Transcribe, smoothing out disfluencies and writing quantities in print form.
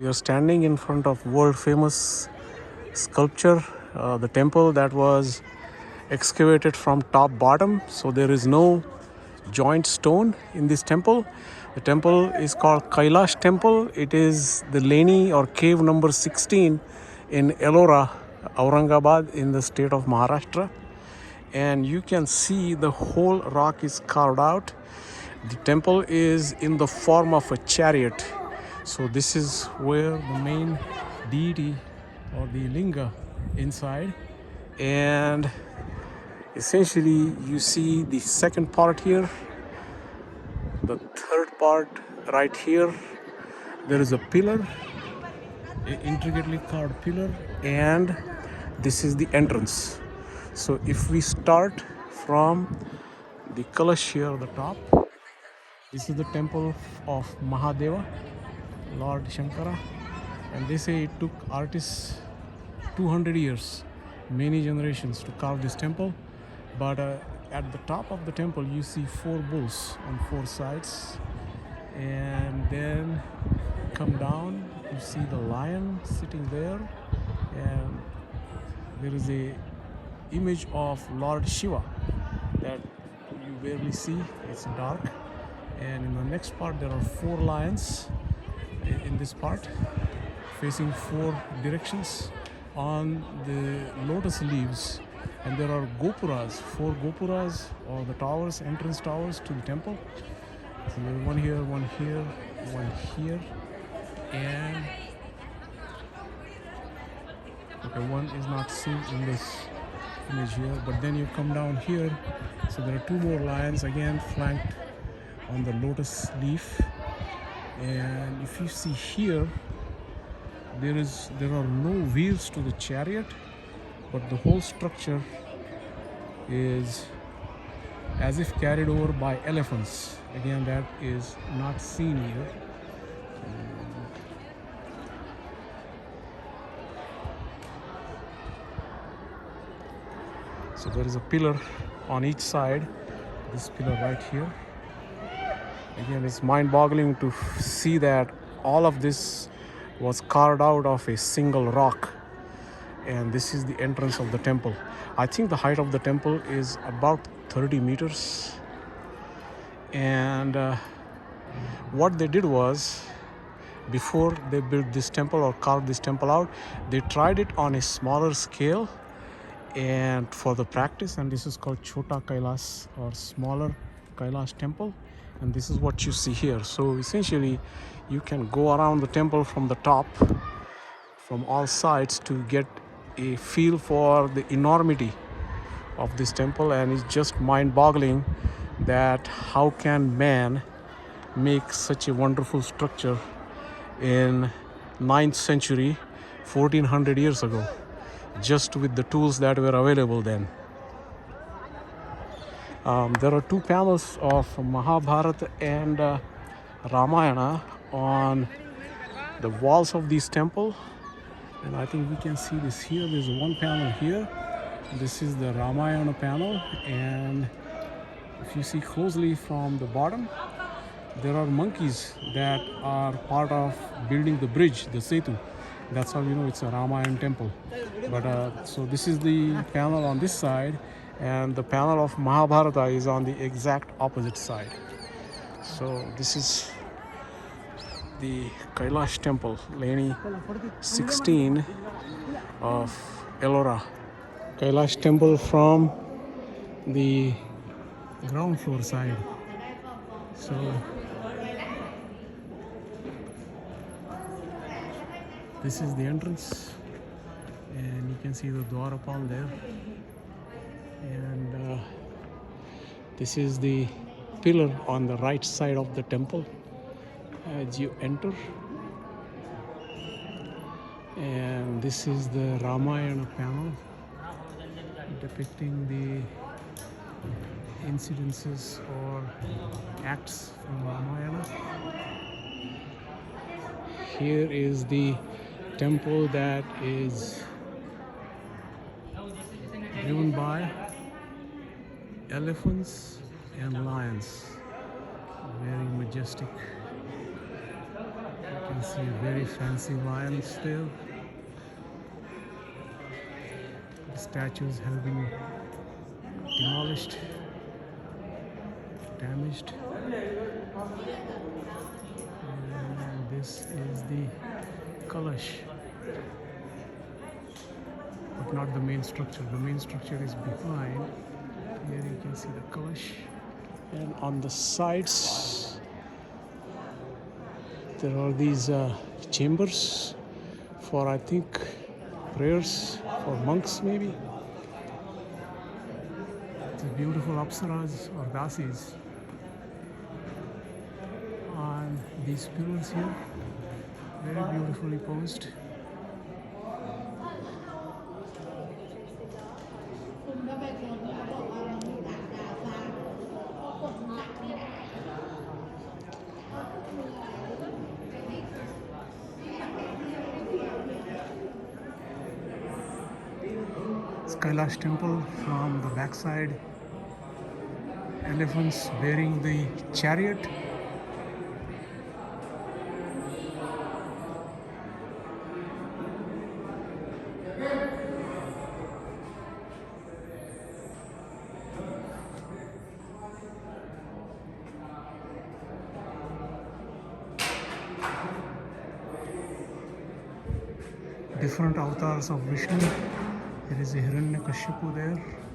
We are standing in front of world famous sculpture, the temple that was excavated from top bottom. So there is no joint stone in this temple. The temple is called Kailash Temple. It is the Leni or cave number 16 in Ellora, Aurangabad in the state of Maharashtra. And you can see the whole rock is carved out. The temple is in the form of a chariot. So this is where the main deity or the linga inside. And essentially you see the second part here, the third part right here. There is a pillar, an intricately carved pillar, and this is the entrance. So if we start from the Kalash here at the top, this is the temple of Mahadeva, Lord Shankara, and they say it took artists 200 years, many generations to carve this temple. But at the top of the temple you see 4 bulls on 4 sides, and then come down, you see the lion sitting there, and there is a image of Lord Shiva that you barely see, it's dark. And in the next part there are 4 lions in this part facing 4 directions on the lotus leaves, and there are gopuras, 4 gopuras or the towers, entrance towers to the temple. So there's one here, one here, one here, and okay, one is not seen in this image here, but then you come down here, so there are 2 more lions again flanked on the lotus leaf. And if you see here, there are no wheels to the chariot, but the whole structure is as if carried over by elephants. Again, that is not seen here. So there is a pillar on each side, this pillar right here. Again, it's mind-boggling to see that all of this was carved out of a single rock. And this is the entrance of the temple. I think the height of the temple is about 30 meters. And what they did was, before they built this temple or carved this temple out, they tried it on a smaller scale and for the practice, and this is called Chota Kailash or smaller Kailash temple. And this is what you see here. So essentially you can go around the temple from the top, from all sides, to get a feel for the enormity of this temple. And it's just mind-boggling that how can man make such a wonderful structure in 9th century, 1400 years ago, just with the tools that were available then. There are 2 panels of Mahabharata and Ramayana on the walls of this temple, and I think we can see this here. There's one panel here. This is the Ramayana panel, and if you see closely from the bottom, there are monkeys that are part of building the bridge, the Setu. That's how you know it's a Ramayana temple. But so this is the panel on this side, and the panel of Mahabharata is on the exact opposite side. So this is the Kailash Temple, Leni 16 of Ellora. Kailash Temple from the ground floor side. So this is the entrance, and you can see the Dwarapal there. And this is the pillar on the right side of the temple as you enter. And this is the Ramayana panel depicting the incidences or acts from Ramayana. Here is the temple that is driven by elephants and lions. Very majestic. You can You see very fancy lions there. The statues have been demolished, damaged. And this is the Kailash, but not the main structure. The main structure is behind. Here you can see the Kailash. And on the sides, there are these chambers for, I think, prayers for monks maybe. The beautiful apsaras or dasis on these pillars here, very beautifully posed. It's Kailash Temple from the backside. Elephants bearing the chariot. Different avatars of Vishnu. There is a Hiranyakashipu there.